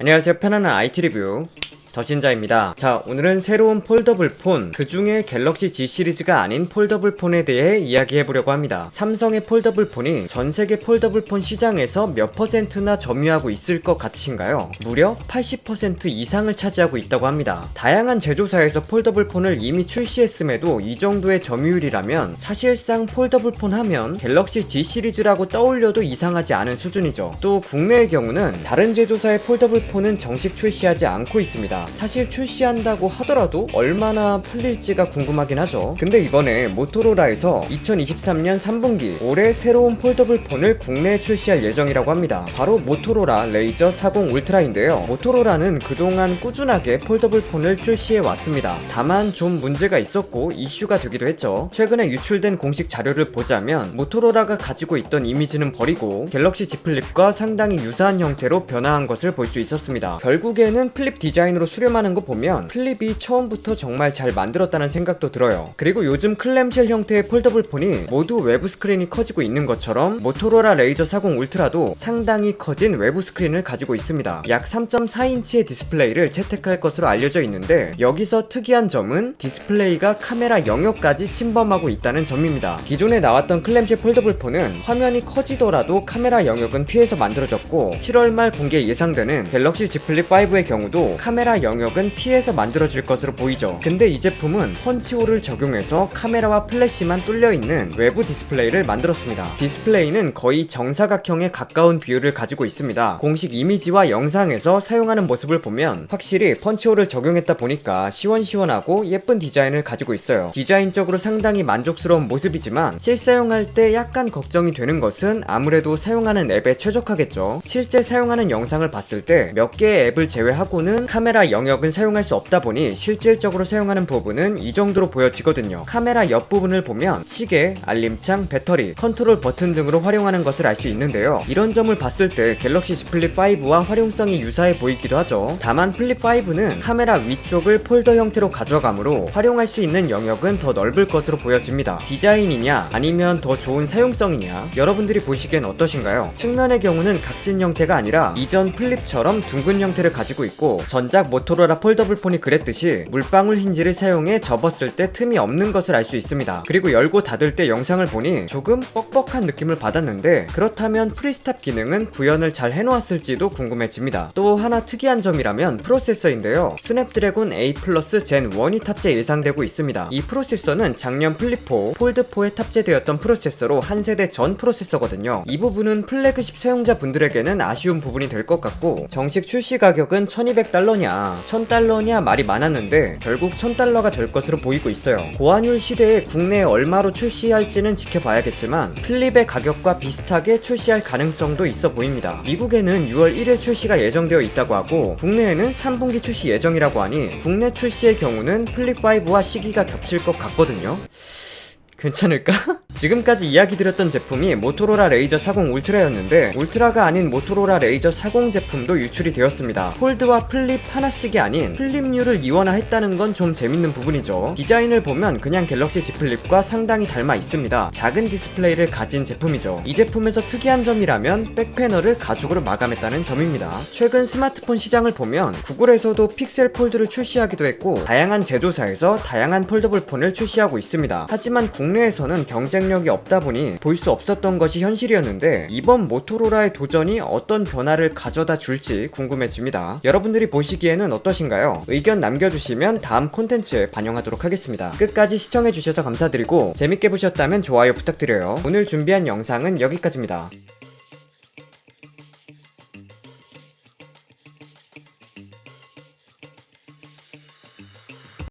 안녕하세요. 편안한 IT 리뷰 더신자입니다. 자, 오늘은 새로운 폴더블 폰, 그 중에 갤럭시 G 시리즈가 아닌 폴더블 폰에 대해 이야기해보려고 합니다. 삼성의 폴더블 폰이 전세계 폴더블 폰 시장에서 몇 %나 점유하고 있을 것 같으신가요? 무려 80% 이상을 차지하고 있다고 합니다. 다양한 제조사에서 폴더블 폰을 이미 출시했음에도 이 정도의 점유율이라면 사실상 폴더블 폰 하면 갤럭시 G 시리즈라고 떠올려도 이상하지 않은 수준이죠. 또 국내의 경우는 다른 제조사의 폴더블 폰은 정식 출시하지 않고 있습니다. 사실 출시한다고 하더라도 얼마나 팔릴지가 궁금하긴 하죠. 근데 이번에 모토로라에서 2023년 3분기 올해 새로운 폴더블 폰을 국내에 출시할 예정이라고 합니다. 바로 모토로라 레이저 40 울트라인데요. 모토로라는 그동안 꾸준하게 폴더블 폰을 출시해 왔습니다. 다만 좀 문제가 있었고 이슈가 되기도 했죠. 최근에 유출된 공식 자료를 보자면 모토로라가 가지고 있던 이미지는 버리고 갤럭시 Z 플립과 상당히 유사한 형태로 변화한 것을 볼 수 있었습니다. 결국에는 플립 디자인으로 수렴하는 거 보면 플립이 처음부터 정말 잘 만들었다는 생각도 들어요. 그리고 요즘 클램쉘 형태의 폴더블 폰이 모두 외부 스크린이 커지고 있는 것처럼 모토로라 레이저 40 울트라도 상당히 커진 외부 스크린을 가지고 있습니다. 약 3.4인치의 디스플레이를 채택할 것으로 알려져 있는데 여기서 특이한 점은 디스플레이가 카메라 영역까지 침범하고 있다는 점입니다. 기존에 나왔던 클램쉘 폴더블 폰은 화면이 커지더라도 카메라 영역은 피해서 만들어졌고 7월 말 공개 예상되는 갤럭시 Z 플립 5의 경우도 카메라 영역은 피해서 만들어질 것으로 보이죠. 근데 이 제품은 펀치홀을 적용해서 카메라와 플래시만 뚫려있는 외부 디스플레이를 만들었습니다. 디스플레이는 거의 정사각형에 가까운 비율을 가지고 있습니다. 공식 이미지와 영상에서 사용하는 모습을 보면 확실히 펀치홀을 적용했다 보니까 시원시원하고 예쁜 디자인을 가지고 있어요. 디자인적으로 상당히 만족스러운 모습이지만 실사용할 때 약간 걱정이 되는 것은 아무래도 사용하는 앱에 최적화겠죠. 실제 사용하는 영상을 봤을 때 몇 개의 앱을 제외하고는 카메라 영역은 사용할 수 없다 보니 실질적으로 사용하는 부분은 이 정도로 보여지거든요. 카메라 옆부분을 보면 시계, 알림창, 배터리, 컨트롤 버튼 등으로 활용하는 것을 알 수 있는데요. 이런 점을 봤을 때 갤럭시 Z 플립 5와 활용성이 유사해 보이기도 하죠. 다만 플립 5는 카메라 위쪽을 폴더 형태로 가져가므로 활용할 수 있는 영역은 더 넓을 것으로 보여집니다. 디자인이냐 아니면 더 좋은 사용성이냐 여러분들이 보시기엔 어떠신가요? 측면의 경우는 각진 형태가 아니라 이전 플립처럼 둥근 형태를 가지고 있고 전작 모토로라 폴더블 폰이 그랬듯이 물방울 힌지를 사용해 접었을 때 틈이 없는 것을 알 수 있습니다. 그리고 열고 닫을 때 영상을 보니 조금 뻑뻑한 느낌을 받았는데 그렇다면 프리스탑 기능은 구현을 잘 해놓았을지도 궁금해집니다. 또 하나 특이한 점이라면 프로세서인데요. 스냅드래곤 A 플러스 젠 1이 탑재 예상되고 있습니다. 이 프로세서는 작년 플립4, 폴드4에 탑재되었던 프로세서로 한 세대 전 프로세서거든요. 이 부분은 플래그십 사용자분들에게는 아쉬운 부분이 될 것 같고 정식 출시 가격은 $1200냐 1000달러냐 말이 많았는데 결국 $1000가 될 것으로 보이고 있어요. 고환율 시대에 국내에 얼마로 출시할지는 지켜봐야겠지만 플립의 가격과 비슷하게 출시할 가능성도 있어 보입니다. 미국에는 6월 1일 출시가 예정되어 있다고 하고 국내에는 3분기 출시 예정이라고 하니 국내 출시의 경우는 플립5와 시기가 겹칠 것 같거든요. 괜찮을까? 지금까지 이야기 드렸던 제품이 모토로라 레이저 40 울트라였는데 울트라가 아닌 모토로라 레이저 40 제품도 유출이 되었습니다. 폴드와 플립 하나씩이 아닌 플립류를 이원화했다는 건 좀 재밌는 부분이죠. 디자인을 보면 그냥 갤럭시 Z 플립과 상당히 닮아 있습니다. 작은 디스플레이를 가진 제품이죠. 이 제품에서 특이한 점이라면 백패널을 가죽으로 마감했다는 점입니다. 최근 스마트폰 시장을 보면 구글에서도 픽셀 폴드를 출시하기도 했고 다양한 제조사에서 다양한 폴더블 폰을 출시하고 있습니다. 하지만 국내에서는 경쟁력이 없다 보니 볼 수 없었던 것이 현실이었는데 이번 모토로라의 도전이 어떤 변화를 가져다 줄지 궁금해집니다. 여러분들이 보시기에는 어떠신가요? 의견 남겨주시면 다음 콘텐츠에 반영하도록 하겠습니다. 끝까지 시청해주셔서 감사드리고 재밌게 보셨다면 좋아요 부탁드려요. 오늘 준비한 영상은 여기까지입니다.